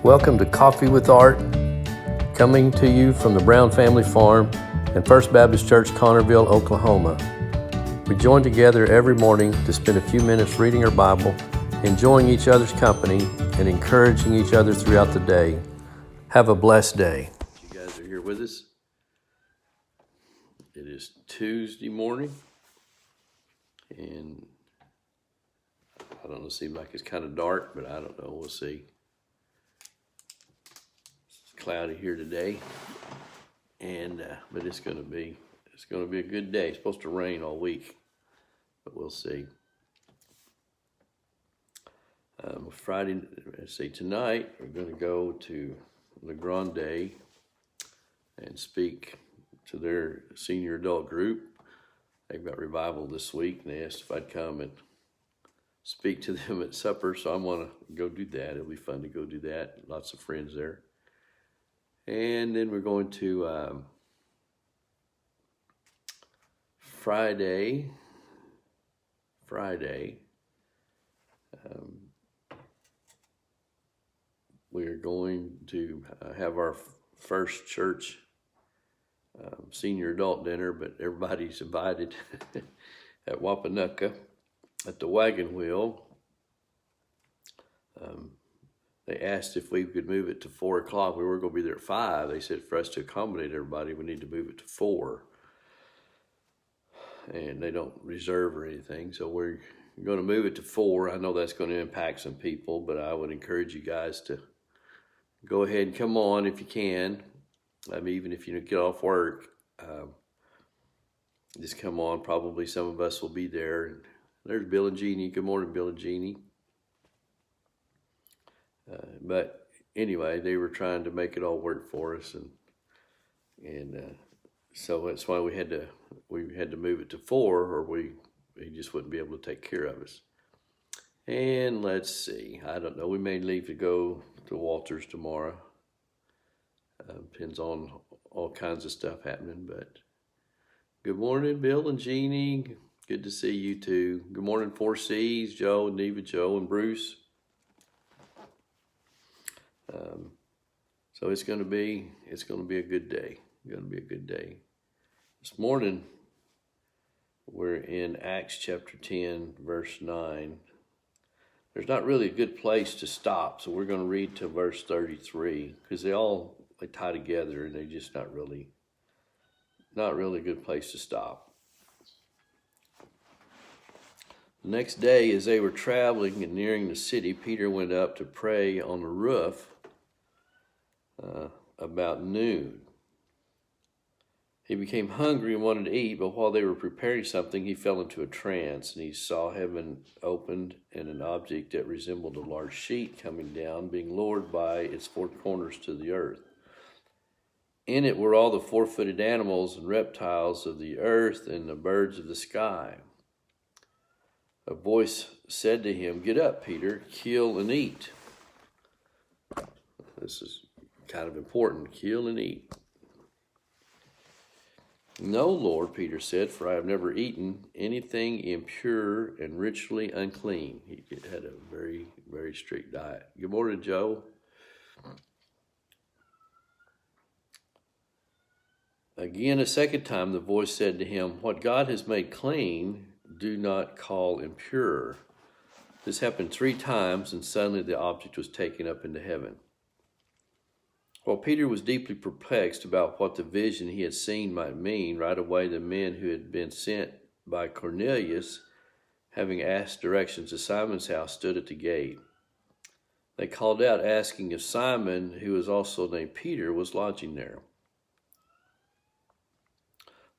Welcome to Coffee with Art, coming to you from the Brown Family Farm and First Baptist Church, Connerville, Oklahoma. We join together every morning to spend a few minutes reading our Bible, enjoying each other's company, and encouraging each other throughout the day. Have a blessed day. You guys are here with us. It is Tuesday morning, and I don't know, it seems like it's kind of dark, but I don't know, we'll see. It's cloudy here today, and but it's gonna be a good day. It's supposed to rain all week, but we'll see. Friday, let's see, tonight we're going to go to La Grande and speak to their senior adult group. They've got revival this week, and they asked if I'd come and speak to them at supper, so I want to go do that. It'll be fun to go do that. Lots of friends there. And then we're going to Friday. We're going to have our first church senior adult dinner, but everybody's invited at Wapanucka at the Wagon Wheel. They asked if we could move it to 4 o'clock. We were going to be there at 5. They said for us to accommodate everybody, we need to move it to 4. And they don't reserve or anything, so we're going to move it to 4. I know that's going to impact some people, but I would encourage you guys to go ahead and come on if you can. I mean, even if you get off work, just come on. Probably some of us will be there. There's Bill and Jeannie. Good morning, Bill and Jeannie. But anyway, they were trying to make it all work for us, and so that's why we had to move it to 4, or he just wouldn't be able to take care of us. And let's see, I don't know, we may leave to go to Walters tomorrow. Depends on all kinds of stuff happening, but good morning, Bill and Jeannie. Good to see you too. Good morning, 4Cs, Joe, Neva, Joe, and Bruce. So it's going to be a good day. This morning, we're in Acts chapter 10, verse 9. There's not really a good place to stop, so we're going to read to verse 33, because they tie together, and they're just not really a good place to stop. The next day, as they were traveling and nearing the city, Peter went up to pray on the roof about noon. He became hungry and wanted to eat, but while they were preparing something, he fell into a trance, and he saw heaven opened and an object that resembled a large sheet coming down, being lowered by its 4 corners to the earth. In it were all the 4-footed animals and reptiles of the earth and the birds of the sky. A voice said to him, "Get up, Peter, kill and eat." This is kind of important, kill and eat. "No, Lord," Peter said, "for I have never eaten anything impure and ritually unclean." He had a very, very strict diet. Good morning, Joe. Again, a second time, the voice said to him, "What God has made clean, do not call impure." This happened 3 times, and suddenly the object was taken up into heaven. While Peter was deeply perplexed about what the vision he had seen might mean, right away the men who had been sent by Cornelius, having asked directions to Simon's house, stood at the gate. They called out, asking if Simon, who was also named Peter, was lodging there.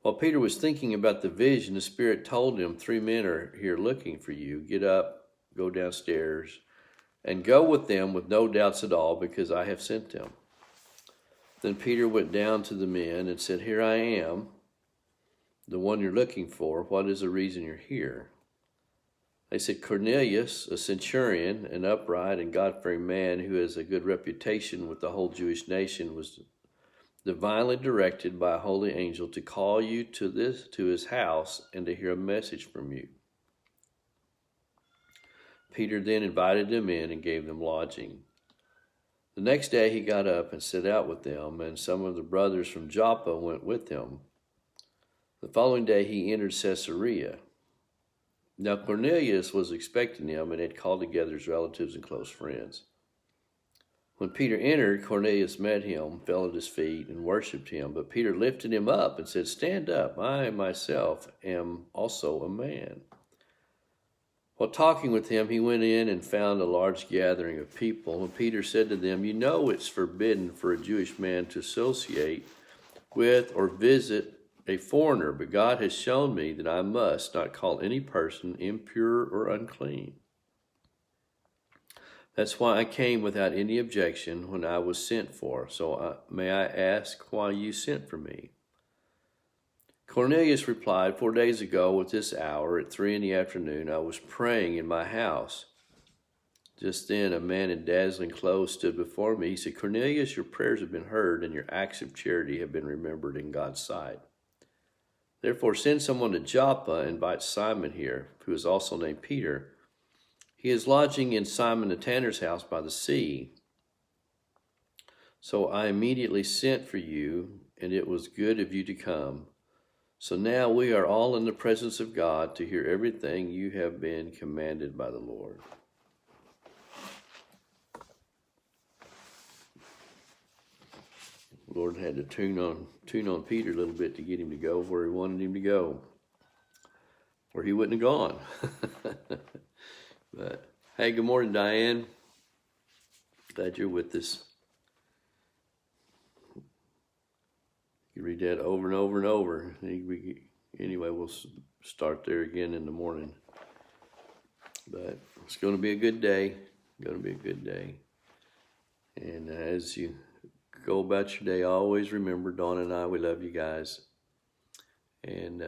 While Peter was thinking about the vision, the Spirit told him, 3 men are here looking for you. Get up, go downstairs, and go with them with no doubts at all, because I have sent them. Then Peter went down to the men and said, "Here I am, the one you're looking for. What is the reason you're here?" They said, "Cornelius, a centurion, an upright and God-fearing man who has a good reputation with the whole Jewish nation, was divinely directed by a holy angel to call you to his house and to hear a message from you." Peter then invited them in and gave them lodging. The next day he got up and set out with them, and some of the brothers from Joppa went with him. The following day he entered Caesarea. Now Cornelius was expecting him and had called together his relatives and close friends. When Peter entered, Cornelius met him, fell at his feet, and worshipped him. But Peter lifted him up and said, "Stand up, I myself am also a man." While talking with him, he went in and found a large gathering of people. And Peter said to them, "You know it's forbidden for a Jewish man to associate with or visit a foreigner, but God has shown me that I must not call any person impure or unclean. That's why I came without any objection when I was sent for. So may I ask why you sent for me?" Cornelius replied, 4 days ago at this hour, at 3 p.m, I was praying in my house. Just then a man in dazzling clothes stood before me. He said, "Cornelius, your prayers have been heard, and your acts of charity have been remembered in God's sight. Therefore send someone to Joppa and invite Simon here, who is also named Peter. He is lodging in Simon the tanner's house by the sea." So I immediately sent for you, and it was good of you to come. So now we are all in the presence of God to hear everything you have been commanded by the Lord. The Lord had to tune on Peter a little bit to get him to go where he wanted him to go, or he wouldn't have gone. But hey, good morning, Diane. Glad you're with us. You read that over and over and over. Anyway, we'll start there again in the morning. But it's going to be a good day. Going to be a good day. And as you go about your day, always remember, Dawn and I, we love you guys. And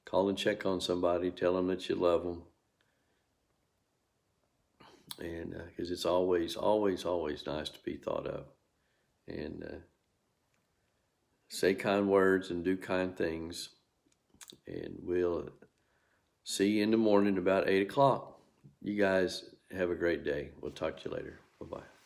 call and check on somebody. Tell them that you love them. And because it's always, always, always nice to be thought of. And say kind words and do kind things. And we'll see you in the morning about 8 o'clock. You guys have a great day. We'll talk to you later. Bye-bye.